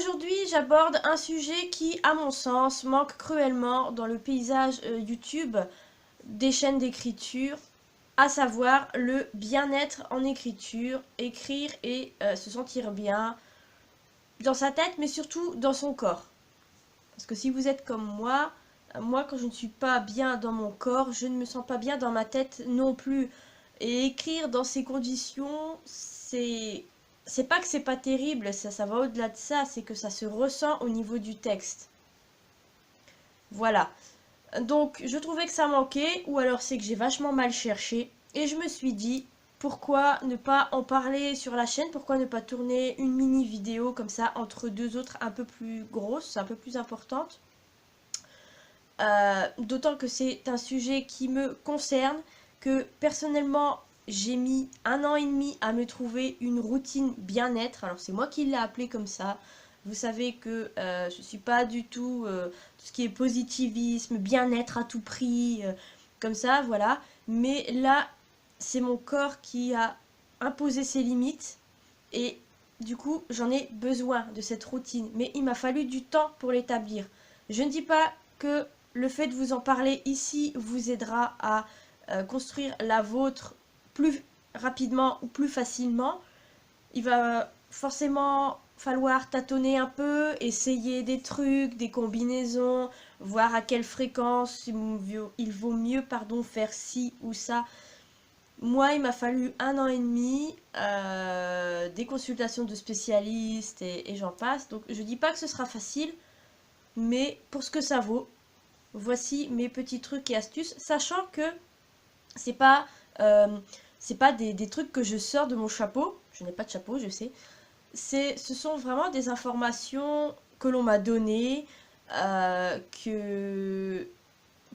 Aujourd'hui, j'aborde un sujet qui, à mon sens, manque cruellement dans le paysage YouTube des chaînes d'écriture, à savoir le bien-être en écriture, écrire et se sentir bien dans sa tête, mais surtout dans son corps. Parce que si vous êtes comme moi, quand je ne suis pas bien dans mon corps, je ne me sens pas bien dans ma tête non plus. Et écrire dans ces conditions, c'est pas que c'est pas terrible, ça va au-delà de ça, c'est que ça se ressent au niveau du texte. Voilà. Donc, je trouvais que ça manquait, ou alors c'est que j'ai vachement mal cherché, et je me suis dit, pourquoi ne pas en parler sur la chaîne, pourquoi ne pas tourner une mini vidéo comme ça entre deux autres un peu plus grosses, un peu plus importantes. D'autant que c'est un sujet qui me concerne, que personnellement j'ai mis 1 an et demi à me trouver une routine bien-être. Alors c'est moi qui l'ai appelé comme ça. Vous savez que je suis pas du tout tout ce qui est positivisme, bien-être à tout prix, comme ça, voilà. Mais là, c'est mon corps qui a imposé ses limites et du coup, j'en ai besoin de cette routine. Mais il m'a fallu du temps pour l'établir. Je ne dis pas que le fait de vous en parler ici vous aidera à construire la vôtre plus rapidement ou plus facilement. Il va forcément falloir tâtonner un peu, essayer des trucs, des combinaisons, voir à quelle fréquence il vaut mieux faire ci ou ça. Moi, il m'a fallu 1 an et demi, des consultations de spécialistes et j'en passe. Donc, je dis pas que ce sera facile, mais pour ce que ça vaut, voici mes petits trucs et astuces, sachant que c'est pas, euh, c'est pas des trucs que je sors de mon chapeau. Je n'ai pas de chapeau, je sais. Ce sont vraiment des informations que l'on m'a données, euh, que,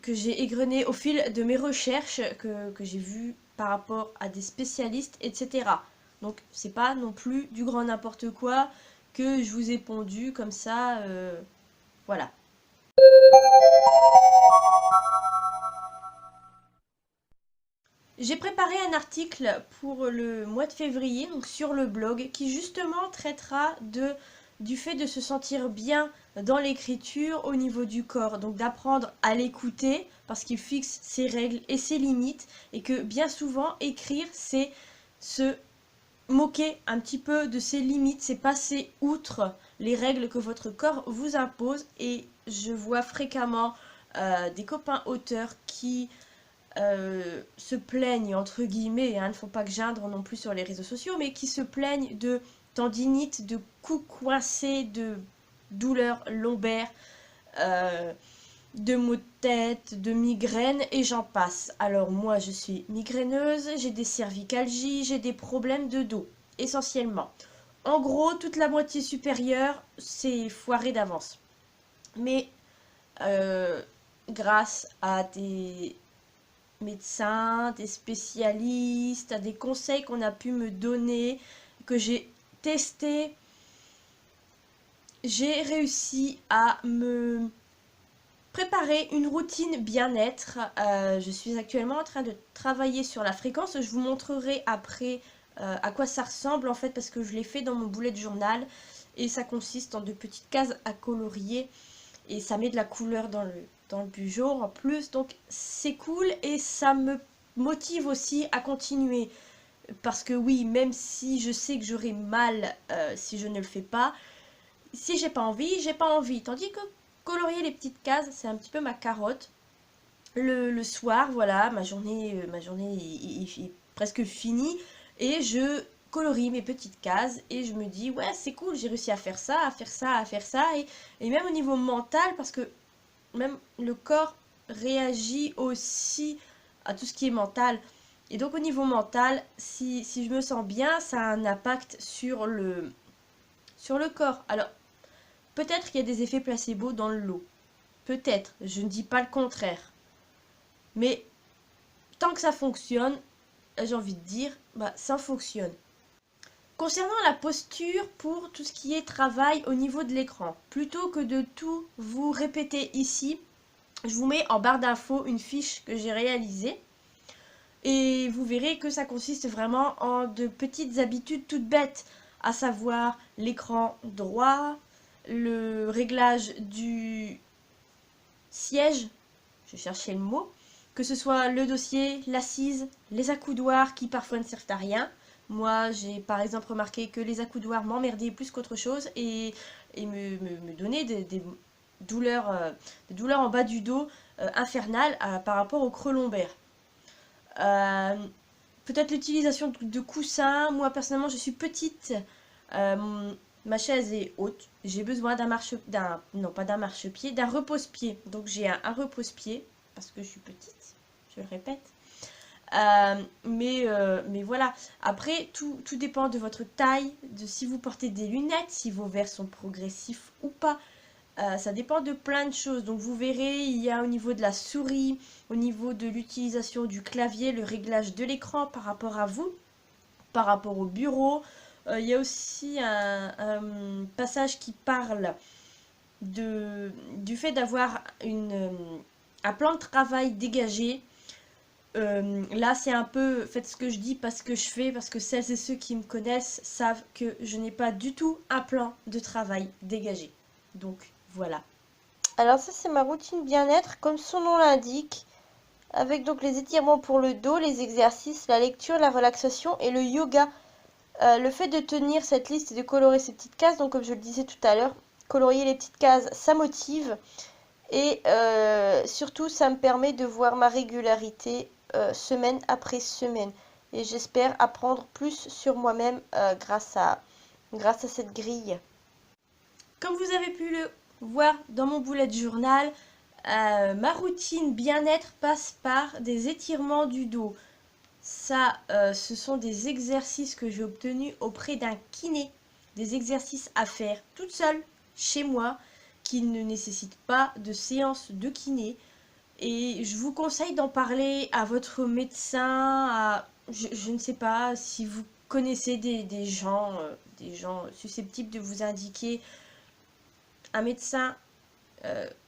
que j'ai égrenées au fil de mes recherches, que j'ai vues par rapport à des spécialistes, etc. Donc, c'est pas non plus du grand n'importe quoi que je vous ai pondu comme ça. Voilà. J'ai préparé un article pour le mois de février, donc sur le blog, qui justement traitera du fait de se sentir bien dans l'écriture au niveau du corps. Donc d'apprendre à l'écouter parce qu'il fixe ses règles et ses limites et que bien souvent écrire c'est se moquer un petit peu de ses limites, c'est passer outre les règles que votre corps vous impose. Et je vois fréquemment des copains auteurs qui se plaignent, entre guillemets, hein, il ne faut pas que geindre non plus sur les réseaux sociaux, mais qui se plaignent de tendinite, de coups coincés, de douleurs lombaires, euh, de maux de tête, de migraines, et j'en passe. Alors moi, je suis migraineuse, j'ai des cervicalgies, j'ai des problèmes de dos, essentiellement. En gros, toute la moitié supérieure, c'est foiré d'avance. Mais euh, grâce à des médecins, des spécialistes, à des conseils qu'on a pu me donner, que j'ai testé, j'ai réussi à me préparer une routine bien-être. Je suis actuellement en train de travailler sur la fréquence. Je vous montrerai après à quoi ça ressemble en fait parce que je l'ai fait dans mon bullet journal et ça consiste en de petites cases à colorier et ça met de la couleur dans le bugeot en plus, donc c'est cool et ça me motive aussi à continuer parce que oui, même si je sais que j'aurai mal si je ne le fais pas, si j'ai pas envie, tandis que colorier les petites cases c'est un petit peu ma carotte. Le soir, voilà, ma journée est presque finie et je colorie mes petites cases et je me dis ouais c'est cool, j'ai réussi à faire ça, à faire ça, à faire ça et même au niveau mental parce que même le corps réagit aussi à tout ce qui est mental. Et donc au niveau mental, si je me sens bien, ça a un impact sur le corps. Alors peut-être qu'il y a des effets placebo dans le lot. Peut-être, je ne dis pas le contraire. Mais tant que ça fonctionne, j'ai envie de dire, bah ça fonctionne. Concernant la posture pour tout ce qui est travail au niveau de l'écran, plutôt que de tout vous répéter ici, je vous mets en barre d'infos une fiche que j'ai réalisée et vous verrez que ça consiste vraiment en de petites habitudes toutes bêtes, à savoir l'écran droit, le réglage du siège, je cherchais le mot, que ce soit le dossier, l'assise, les accoudoirs qui parfois ne servent à rien. Moi, j'ai par exemple remarqué que les accoudoirs m'emmerdaient plus qu'autre chose et me donnaient des douleurs en bas du dos infernales par rapport au creux lombaire. Euh, Peut-être l'utilisation de coussins. Moi, personnellement, je suis petite. Ma chaise est haute. J'ai besoin non pas d'un marchepied, d'un repose-pied. Donc j'ai un repose-pied parce que je suis petite, je le répète. Mais voilà. Après, tout dépend de votre taille, de si vous portez des lunettes, si vos verres sont progressifs ou pas. Ça dépend de plein de choses. Donc vous verrez, il y a au niveau de la souris, au niveau de l'utilisation du clavier, le réglage de l'écran par rapport à vous, par rapport au bureau. Il y a aussi un passage qui parle du fait d'avoir un plan de travail dégagé. Là, c'est un peu, faites ce que je dis, pas ce que je fais, parce que celles et ceux qui me connaissent savent que je n'ai pas du tout un plan de travail dégagé. Donc, voilà. Alors ça, c'est ma routine bien-être, comme son nom l'indique, avec donc les étirements pour le dos, les exercices, la lecture, la relaxation et le yoga. Le fait de tenir cette liste et de colorer ces petites cases, donc comme je le disais tout à l'heure, colorier les petites cases, ça motive. Et surtout, ça me permet de voir ma régularité semaine après semaine. Et j'espère apprendre plus sur moi-même grâce à cette grille. Comme vous avez pu le voir dans mon bullet journal, ma routine bien-être passe par des étirements du dos. Ça, ce sont des exercices que j'ai obtenus auprès d'un kiné. Des exercices à faire toute seule, chez moi, qui ne nécessitent pas de séance de kiné. Et je vous conseille d'en parler à votre médecin, je ne sais pas si vous connaissez des gens susceptibles de vous indiquer un médecin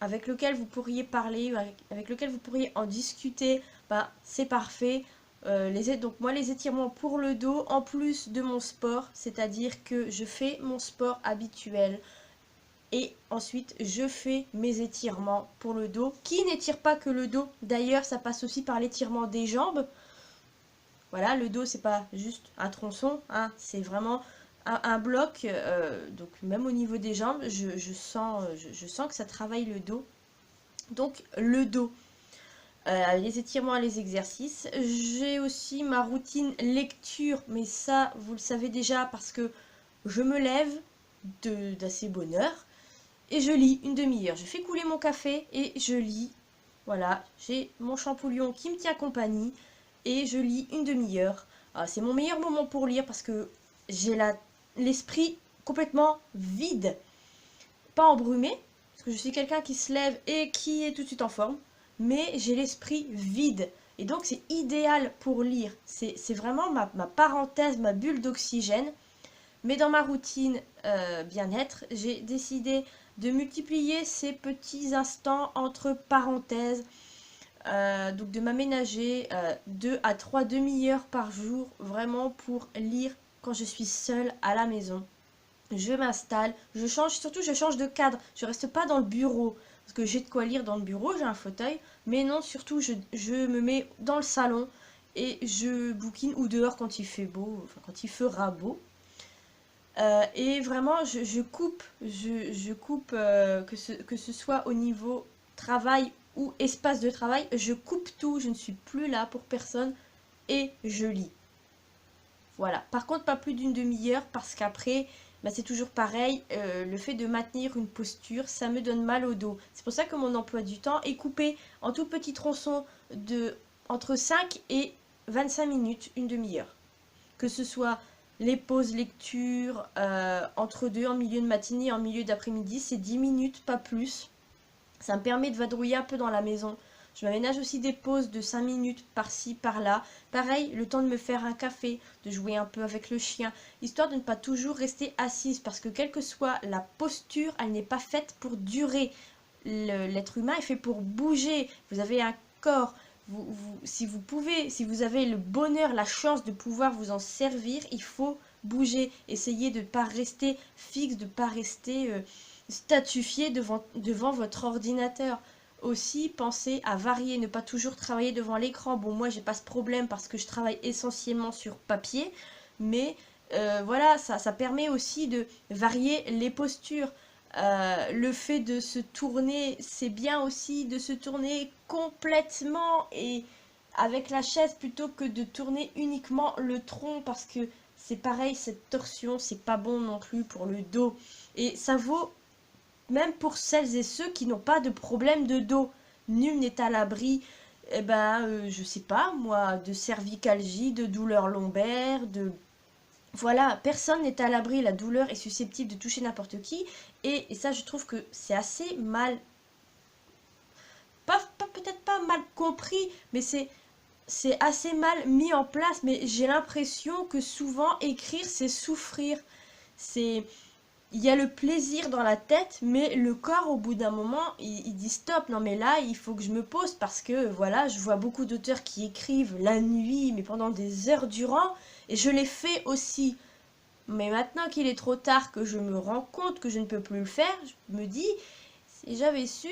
avec lequel vous pourriez parler, avec lequel vous pourriez en discuter, bah, c'est parfait. Donc moi, les étirements pour le dos, en plus de mon sport, c'est-à-dire que je fais mon sport habituel et ensuite je fais mes étirements pour le dos, qui n'étire pas que le dos. D'ailleurs, ça passe aussi par l'étirement des jambes. Voilà, le dos, c'est pas juste un tronçon, hein, c'est vraiment un bloc. Donc même au niveau des jambes, je sens que ça travaille le dos. Donc le dos. Les étirements et les exercices. J'ai aussi ma routine lecture, mais ça, vous le savez déjà parce que je me lève d'assez bonne heure et je lis une demi-heure. Je fais couler mon café et je lis. Voilà, j'ai mon champollion qui me tient compagnie et je lis une demi-heure. C'est mon meilleur moment pour lire parce que j'ai l'esprit complètement vide. Pas embrumé, parce que je suis quelqu'un qui se lève et qui est tout de suite en forme, mais j'ai l'esprit vide. Et donc c'est idéal pour lire. C'est vraiment ma parenthèse, ma bulle d'oxygène. Mais dans ma routine bien-être, j'ai décidé de multiplier ces petits instants entre parenthèses. Donc de m'aménager 2 à 3 demi-heures par jour, vraiment pour lire quand je suis seule à la maison. Je m'installe, je change de cadre. Je reste pas dans le bureau, parce que j'ai de quoi lire dans le bureau, j'ai un fauteuil. Mais non, surtout, je me mets dans le salon et je bouquine ou dehors quand il fait beau, enfin quand il fera beau. Et vraiment, je coupe, que ce soit au niveau travail ou espace de travail, je coupe tout, je ne suis plus là pour personne et je lis. Voilà. Par contre, pas plus d'une demi-heure parce qu'après, bah, c'est toujours pareil. Le fait de maintenir une posture, ça me donne mal au dos. C'est pour ça que mon emploi du temps est coupé en tout petits tronçons de entre 5 et 25 minutes, une demi-heure. Que ce soit les pauses lecture entre deux, en milieu de matinée, en milieu d'après-midi, c'est 10 minutes, pas plus. Ça me permet de vadrouiller un peu dans la maison. Je m'aménage aussi des pauses de 5 minutes par-ci, par-là. Pareil, le temps de me faire un café, de jouer un peu avec le chien, histoire de ne pas toujours rester assise, parce que quelle que soit la posture, elle n'est pas faite pour durer. L'être humain est fait pour bouger. Vous avez un corps. Si vous avez le bonheur, la chance de pouvoir vous en servir, il faut bouger. Essayez de ne pas rester fixe, de ne pas rester statufier devant votre ordinateur. Aussi, pensez à varier, ne pas toujours travailler devant l'écran. Bon, moi, j'ai pas ce problème parce que je travaille essentiellement sur papier, mais voilà, ça permet aussi de varier les postures. Le fait de se tourner, c'est bien aussi de se tourner complètement et avec la chaise plutôt que de tourner uniquement le tronc parce que c'est pareil, cette torsion, c'est pas bon non plus pour le dos. Et ça vaut même pour celles et ceux qui n'ont pas de problème de dos. Nul n'est à l'abri, je sais pas moi, de cervicalgie, de douleurs lombaires, de... Voilà, personne n'est à l'abri, la douleur est susceptible de toucher n'importe qui, et ça je trouve que c'est assez mal, peut-être pas mal compris, mais c'est assez mal mis en place, mais j'ai l'impression que souvent écrire c'est souffrir, c'est... Il y a le plaisir dans la tête, mais le corps, au bout d'un moment, il dit stop. Non, mais là, il faut que je me pose parce que, voilà, je vois beaucoup d'auteurs qui écrivent la nuit, mais pendant des heures durant, et je l'ai fait aussi. Mais maintenant qu'il est trop tard, que je me rends compte que je ne peux plus le faire, je me dis, si j'avais su,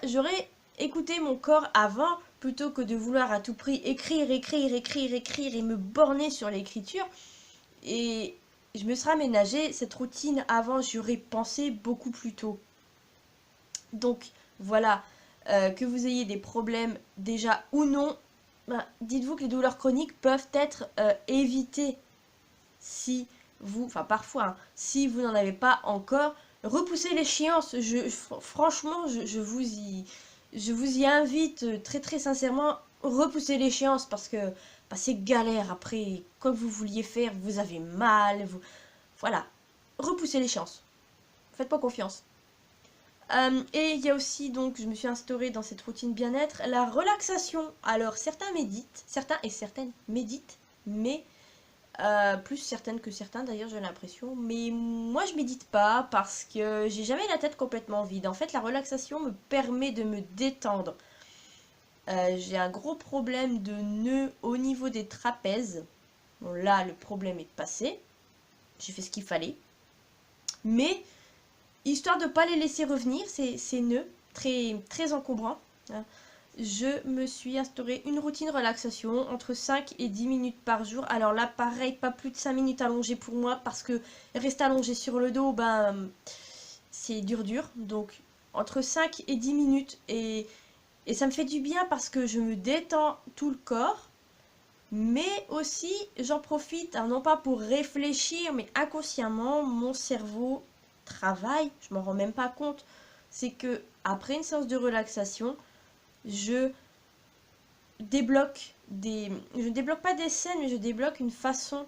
j'aurais écouté mon corps avant, plutôt que de vouloir à tout prix écrire et me borner sur l'écriture. Et je me serais aménagé cette routine avant, j'y aurais pensé beaucoup plus tôt. Donc voilà, que vous ayez des problèmes déjà ou non, dites-vous que les douleurs chroniques peuvent être évitées si vous, enfin parfois, hein, si vous n'en avez pas encore. Repoussez l'échéance, franchement, je vous y invite très très sincèrement, repoussez l'échéance parce que c'est galère après, quoi que vous vouliez faire, vous avez mal, voilà, repoussez l'échéance, faites pas confiance. Et il y a aussi, donc, je me suis instaurée dans cette routine bien-être, la relaxation. Alors, certains méditent, certains et certaines méditent, mais plus certaines que certains d'ailleurs, j'ai l'impression. Mais moi, je médite pas parce que j'ai jamais la tête complètement vide. En fait, la relaxation me permet de me détendre. J'ai un gros problème de nœud au niveau des trapèzes. Bon, là, le problème est passé. J'ai fait ce qu'il fallait. Mais histoire de ne pas les laisser revenir, ces nœuds très, très encombrants, hein, je me suis instauré une routine relaxation entre 5 et 10 minutes par jour. Alors là, pareil, pas plus de 5 minutes allongées pour moi parce que rester allongé sur le dos, c'est dur. Donc, entre 5 et 10 minutes. Et ça me fait du bien parce que je me détends tout le corps. Mais aussi, j'en profite, hein, non pas pour réfléchir, mais inconsciemment, mon cerveau travaille, je m'en rends même pas compte. C'est que après une séance de relaxation, je débloque je ne débloque pas des scènes, mais je débloque une façon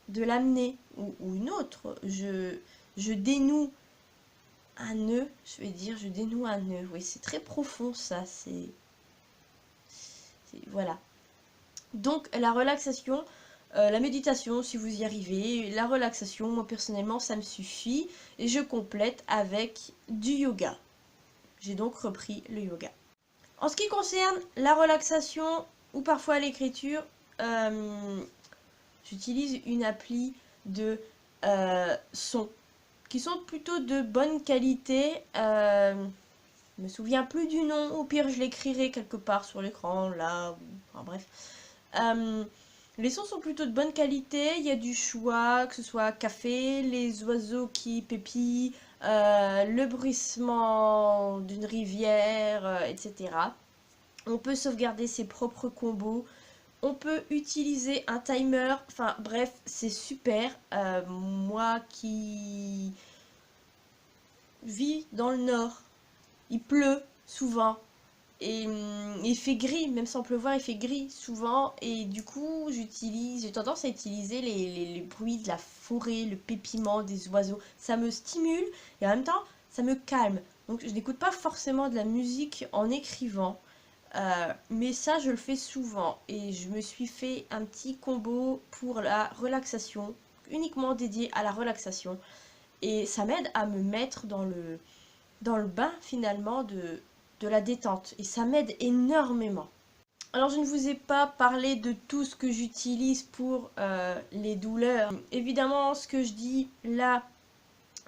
de l'amener ou une autre. Je dénoue un nœud, je dénoue un nœud. Oui, c'est très profond ça, voilà. Donc la relaxation, la méditation si vous y arrivez, la relaxation, moi personnellement ça me suffit et je complète avec du yoga. J'ai donc repris le yoga. En ce qui concerne la relaxation ou parfois l'écriture, j'utilise une appli de sons qui sont plutôt de bonne qualité. Je me souviens plus du nom, au pire je l'écrirai quelque part sur l'écran, là, enfin bref. Les sons sont plutôt de bonne qualité, il y a du choix, que ce soit café, les oiseaux qui pépillent, le bruissement d'une rivière, etc. On peut sauvegarder ses propres combos, on peut utiliser un timer, enfin bref, c'est super. Moi qui vis dans le nord, il pleut souvent. Et il fait gris, même sans pleuvoir, il fait gris souvent. Et du coup, j'ai tendance à utiliser les bruits de la forêt, le pépiment des oiseaux. Ça me stimule et en même temps, ça me calme. Donc, je n'écoute pas forcément de la musique en écrivant. Mais ça, je le fais souvent. Et je me suis fait un petit combo pour la relaxation, uniquement dédié à la relaxation. Et ça m'aide à me mettre dans le bain, finalement, de la détente et ça m'aide énormément. Alors je ne vous ai pas parlé de tout ce que j'utilise pour les douleurs. Évidemment ce que je dis là,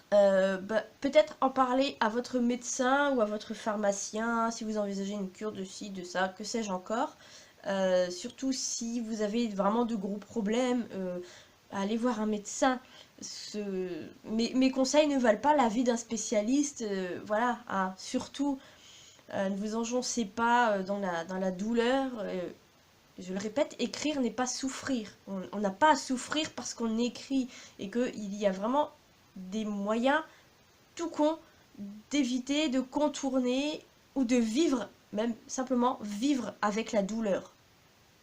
peut-être en parler à votre médecin ou à votre pharmacien si vous envisagez une cure de ci, de ça, que sais-je encore. Surtout si vous avez vraiment de gros problèmes, allez voir un médecin. Mes conseils ne valent pas l'avis d'un spécialiste, voilà, hein. Surtout, ne vous enjoncez pas dans la douleur. Je le répète, écrire n'est pas souffrir. On n'a pas à souffrir parce qu'on écrit et qu'il y a vraiment des moyens tout con d'éviter, de contourner ou de vivre, même simplement vivre avec la douleur.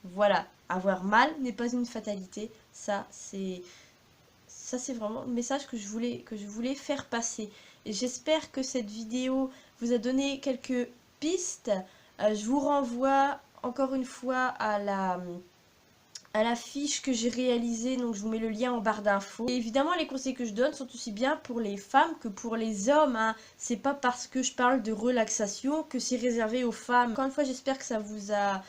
Voilà, avoir mal n'est pas une fatalité. Ça c'est vraiment le message que je voulais faire passer. Et j'espère que cette vidéo vous a donné quelques pistes. Je vous renvoie encore une fois à la fiche que j'ai réalisée, donc je vous mets le lien en barre d'infos. Et évidemment, les conseils que je donne sont aussi bien pour les femmes que pour les hommes, hein. C'est pas parce que je parle de relaxation que c'est réservé aux femmes. Encore une fois, j'espère que ça vous a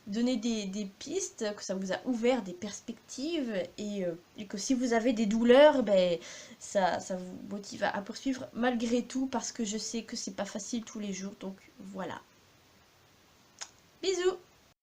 donné des pistes, que ça vous a ouvert des perspectives et que si vous avez des douleurs, ben, ça vous motive à poursuivre malgré tout parce que je sais que c'est pas facile tous les jours, donc voilà. Bisous!